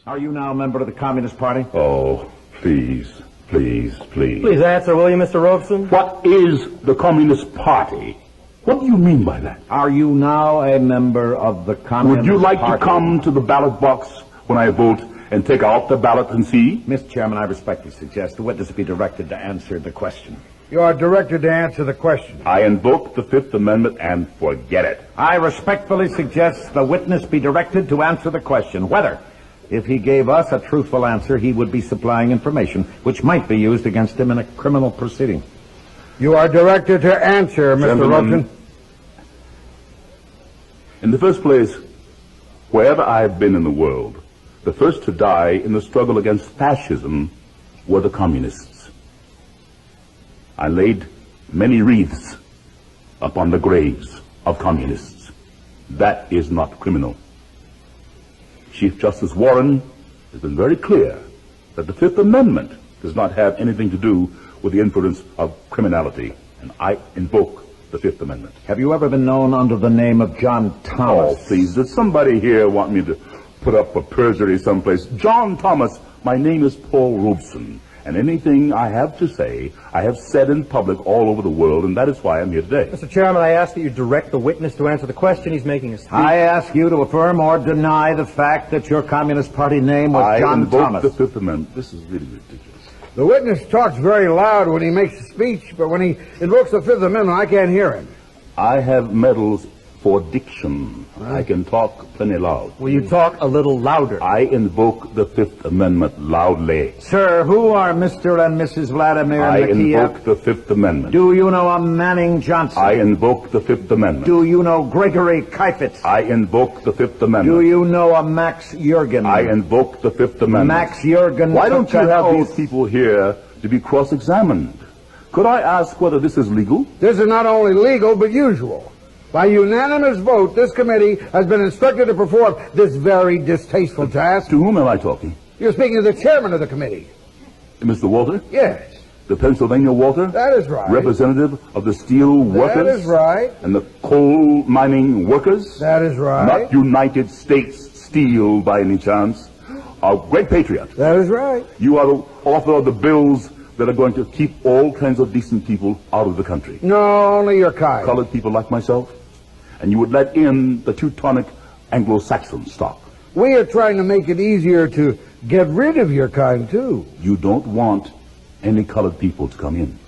Are you now a member of the Communist Party? Oh, please, please, please. Please answer, will you, Mr. Robeson? What is the Communist Party? What do you mean by that? Are you now a member of the Communist Party? Would you like to come to the ballot box when I vote and take out the ballot and see? Mr. Chairman, I respectfully suggest the witness be directed to answer the question. You are directed to answer the question. I invoke the Fifth Amendment and forget it. I respectfully suggest the witness be directed to answer the question whether, if he gave us a truthful answer, he would be supplying information which might be used against him in a criminal proceeding. You are directed to answer, Mr. Robeson. In the first place, wherever I have been in the world, the first to die in the struggle against fascism were the communists. I laid many wreaths upon the graves of communists. That is not criminal. Chief Justice Warren has been very clear that the Fifth Amendment does not have anything to do with the influence of criminality, and I invoke the Fifth Amendment. Have you ever been known under the name of John Thomas? Oh, please, does somebody here want me to put up a perjury someplace? John Thomas, my name is Paul Robeson, and anything I have to say, I have said in public all over the world, and that is why I'm here today. Mr. Chairman, I ask that you direct the witness to answer the question. He's making a speech. I ask you to affirm or deny the fact that your Communist Party name was John Thomas. I invoke the Fifth Amendment. This is really ridiculous. The witness talks very loud when he makes a speech, but when he invokes the Fifth Amendment, I can't hear him. I have medals for diction. I can talk plenty loud. Will you talk a little louder? I invoke the Fifth Amendment loudly. Sir, who are Mr. and Mrs. Vladimir I Nikiev? invoke the Fifth Amendment. Do you know a Manning Johnson? I invoke the Fifth Amendment. Do you know Gregory Kifitz? I invoke the Fifth Amendment. Do you know a Max Jurgen? I invoke the Fifth Amendment. Max Jurgen. Why don't you have these people here to be cross-examined? Could I ask whether this is legal? This is not only legal, but usual. By unanimous vote, this committee has been instructed to perform this very distasteful task. To whom am I talking? You're speaking to the chairman of the committee. Mr. Walter? Yes. The Pennsylvania Walter? That is right. Representative of the steel workers? That is right. And the coal mining workers? That is right. Not United States Steel by any chance. A great patriot. That is right. You are the author of the bills that are going to keep all kinds of decent people out of the country. No, only your kind. Colored people like myself. And you would let in the Teutonic Anglo-Saxon stock. We are trying to make it easier to get rid of your kind, too. You don't want any colored people to come in.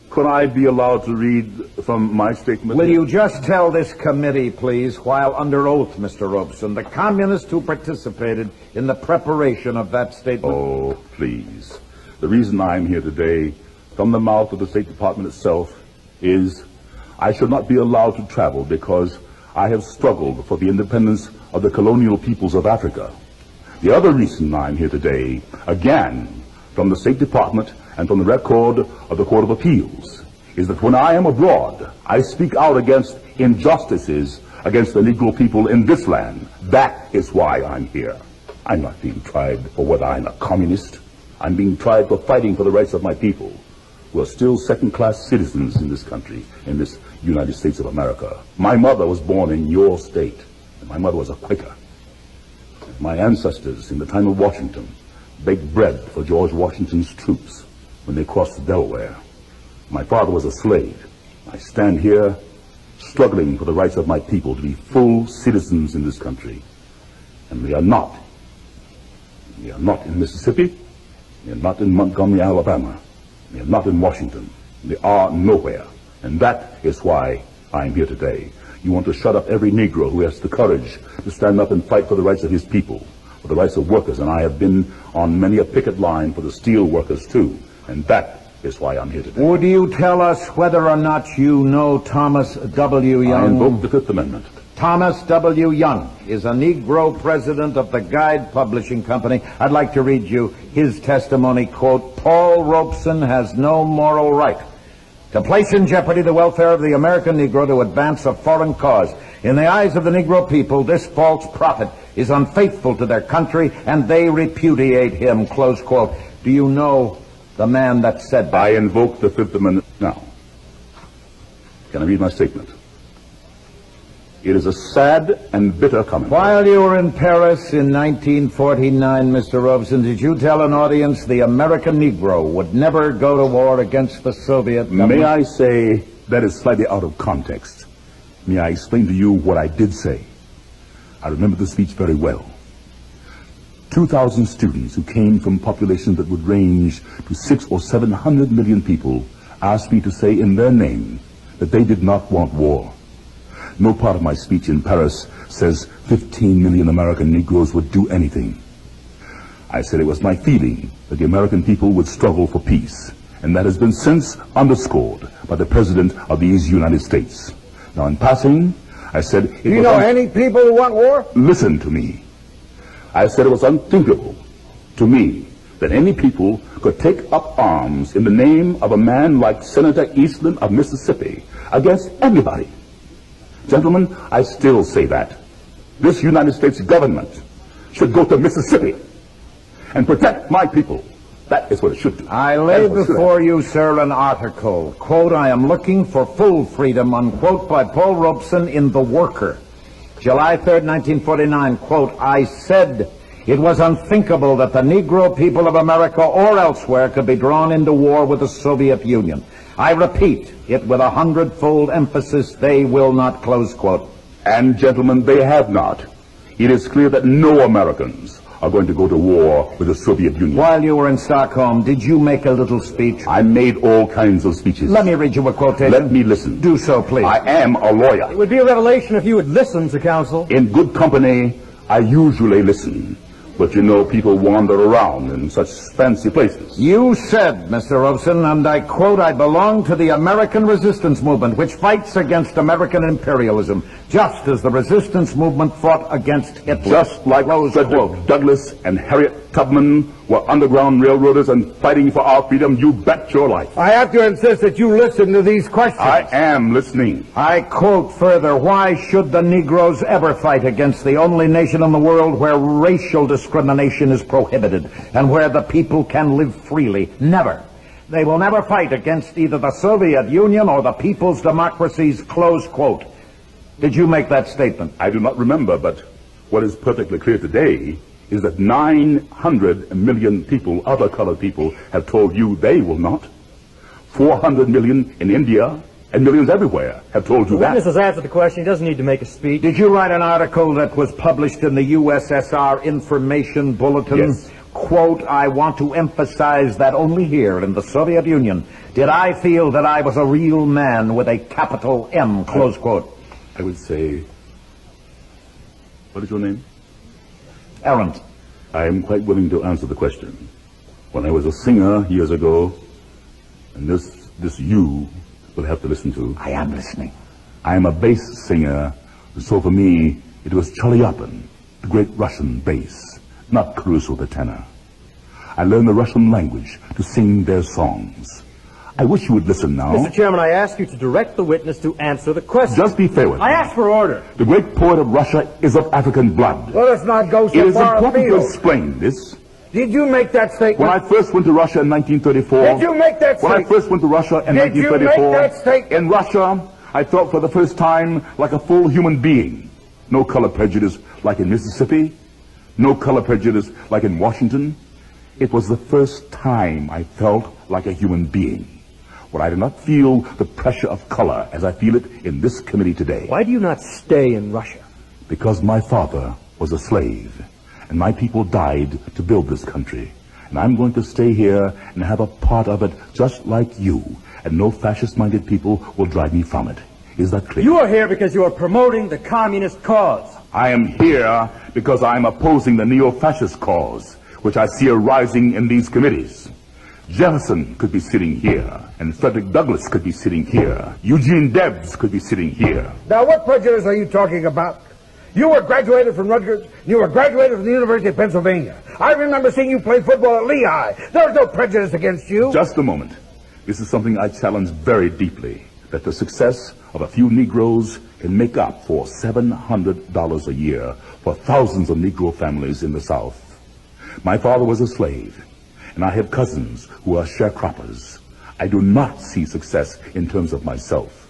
Could I be allowed to read from my statement? Will you just tell this committee, please, while under oath, Mr. Robeson, the communists who participated in the preparation of that statement? Oh, please. The reason I'm here today, from the mouth of the State Department itself, is I should not be allowed to travel because I have struggled for the independence of the colonial peoples of Africa. The other reason I'm here today, again, from the State Department and from the record of the Court of Appeals, is that when I am abroad, I speak out against injustices against the Negro people in this land. That is why I'm here. I'm not being tried for whether I'm a communist. I'm being tried for fighting for the rights of my people, who are still second-class citizens in this country, in this United States of America. My mother was born in your state, and my mother was a Quaker. My ancestors, in the time of Washington, baked bread for George Washington's troops when they crossed the Delaware. My father was a slave. I stand here struggling for the rights of my people to be full citizens in this country. And we are not. We are not in Mississippi. We are not in Montgomery, Alabama. We are not in Washington. We are nowhere. And that is why I'm here today. You want to shut up every Negro who has the courage to stand up and fight for the rights of his people, for the rights of workers. And I have been on many a picket line for the steel workers, too. And that is why I'm here today. Would you tell us whether or not you know Thomas W. Young? I invoke the Fifth Amendment. Thomas W. Young is a Negro president of the Guide Publishing Company. I'd like to read you his testimony, quote, Paul Robeson has no moral right to place in jeopardy the welfare of the American Negro to advance a foreign cause. In the eyes of the Negro people, this false prophet is unfaithful to their country, and they repudiate him, close quote. Do you know the man that said that? I invoke the Fifth Amendment. Now, can I read my statement? It is a sad and bitter comment. While you were in Paris in 1949, Mr. Robeson, did you tell an audience the American Negro would never go to war against the Soviet government? May I say that is slightly out of context? May I explain to you what I did say? I remember the speech very well. 2,000 students who came from populations that would range to 600 or 700 million people asked me to say in their name that they did not want war. No part of my speech in Paris says 15 million American Negroes would do anything. I said it was my feeling that the American people would struggle for peace, and that has been since underscored by the President of these United States. Now, in passing, I said... Do you know any people who want war? Listen to me. I said it was unthinkable to me that any people could take up arms in the name of a man like Senator Eastland of Mississippi against anybody. Gentlemen, I still say that. This United States government should go to Mississippi and protect my people. That is what it should do. I lay before you, sir, an article, quote, I am looking for full freedom, unquote, by Paul Robeson in The Worker. July 3rd, 1949, quote, I said it was unthinkable that the Negro people of America or elsewhere could be drawn into war with the Soviet Union. I repeat it with 100-fold emphasis, they will not, close quote. And gentlemen, they have not. It is clear that no Americans are going to go to war with the Soviet Union. While you were in Stockholm, did you make a little speech? I made all kinds of speeches. Let me read you a quotation. Let me listen. Do so, please. I am a lawyer. It would be a revelation if you would listen to counsel. In good company, I usually listen. But you know, people wander around in such fancy places. You said, Mr. Robeson, and I quote, I belong to the American resistance movement, which fights against American imperialism, just as the resistance movement fought against Hitler. Just like Frederick Douglass and Harriet Tubman were underground railroaders and fighting for our freedom, you bet your life. I have to insist that you listen to these questions. I am listening. I quote further, why should the Negroes ever fight against the only nation in the world where racial discrimination is prohibited and where the people can live freely? Never. They will never fight against either the Soviet Union or the people's democracies, close quote. Did you make that statement? I do not remember, but what is perfectly clear today is that 900 million people, other colored people, have told you they will not. 400 million in India and millions everywhere have told you that. The witness has answered the question. He doesn't need to make a speech. Did you write an article that was published in the USSR Information Bulletin? Yes. Quote, I want to emphasize that only here in the Soviet Union did I feel that I was a real man with a capital M, close quote. I would say, what is your name? Errant. I am quite willing to answer the question. When I was a singer years ago, and this you will have to listen to. I am listening. I am a bass singer, so for me, it was Chelyabin, the great Russian bass, not Caruso the tenor. I learned the Russian language to sing their songs. I wish you would listen now. Mr. Chairman, I ask you to direct the witness to answer the question. Just be fair with me. I ask for order. The great poet of Russia is of African blood. Let us not go It so is far important to afield. explain this. Did you make that statement? When I first went to Russia in 1934... Did you make that When I statement? first went to Russia in Did you 1934... make that statement? In Russia, I felt for the first time like a full human being. No color prejudice like in Mississippi. No color prejudice like in Washington. It was the first time I felt like a human being. When I did not feel the pressure of color as I feel it in this committee today. Why do you not stay in Russia? Because my father was a slave, and my people died to build this country. And I'm going to stay here and have a part of it just like you, and no fascist-minded people will drive me from it. Is that clear? You are here because you are promoting the communist cause. I am here because I'm opposing the neo-fascist cause, which I see arising in these committees. Jefferson could be sitting here, and Frederick Douglass could be sitting here. Eugene Debs could be sitting here. Now, what prejudice are you talking about? You were graduated from Rutgers. You were graduated from the University of Pennsylvania. I remember seeing you play football at Lehigh. There was no prejudice against you. Just a moment. This is something I challenge very deeply, that the success of a few Negroes can make up for $700 a year for thousands of Negro families in the South. My father was a slave, and I have cousins who are sharecroppers. I do not see success in terms of myself.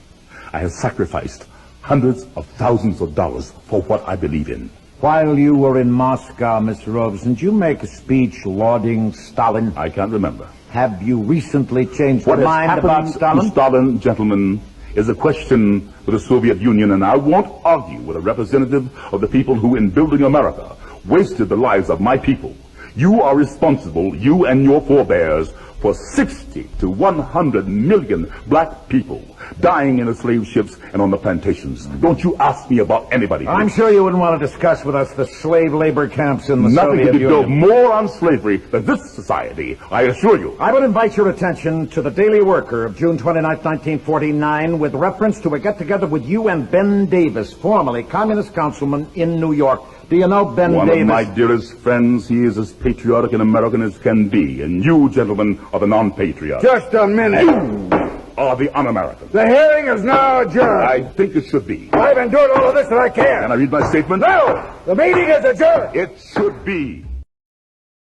I have sacrificed hundreds of thousands of dollars for what I believe in. While you were in Moscow, Mr. Robeson, did you make a speech lauding Stalin? I can't remember. Have you recently changed What your has mind about happened Stalin? to Stalin, gentlemen, is a question for the Soviet Union, and I won't argue with a representative of the people who, in building America, wasted the lives of my people. You are responsible, you and your forebears, for 60 to 100 million black people dying in the slave ships and on the plantations. Don't you ask me about anybody. I'm sure you wouldn't want to discuss with us the slave labor camps in the Nothing Soviet could be built Union. more on slavery than this society, I assure you. I would invite your attention to the Daily Worker of June 29, 1949, with reference to a get-together with you and Ben Davis, formerly communist councilman in New York. Do you know Ben One Davis? of my dearest friends. He is as patriotic an American as can be, and you, gentlemen, are the non-patriots. Just a minute. You are the un-Americans. The hearing is now adjourned. I think it should be. I've endured all of this that I can. Can I read my statement? No! The meeting is adjourned. It should be.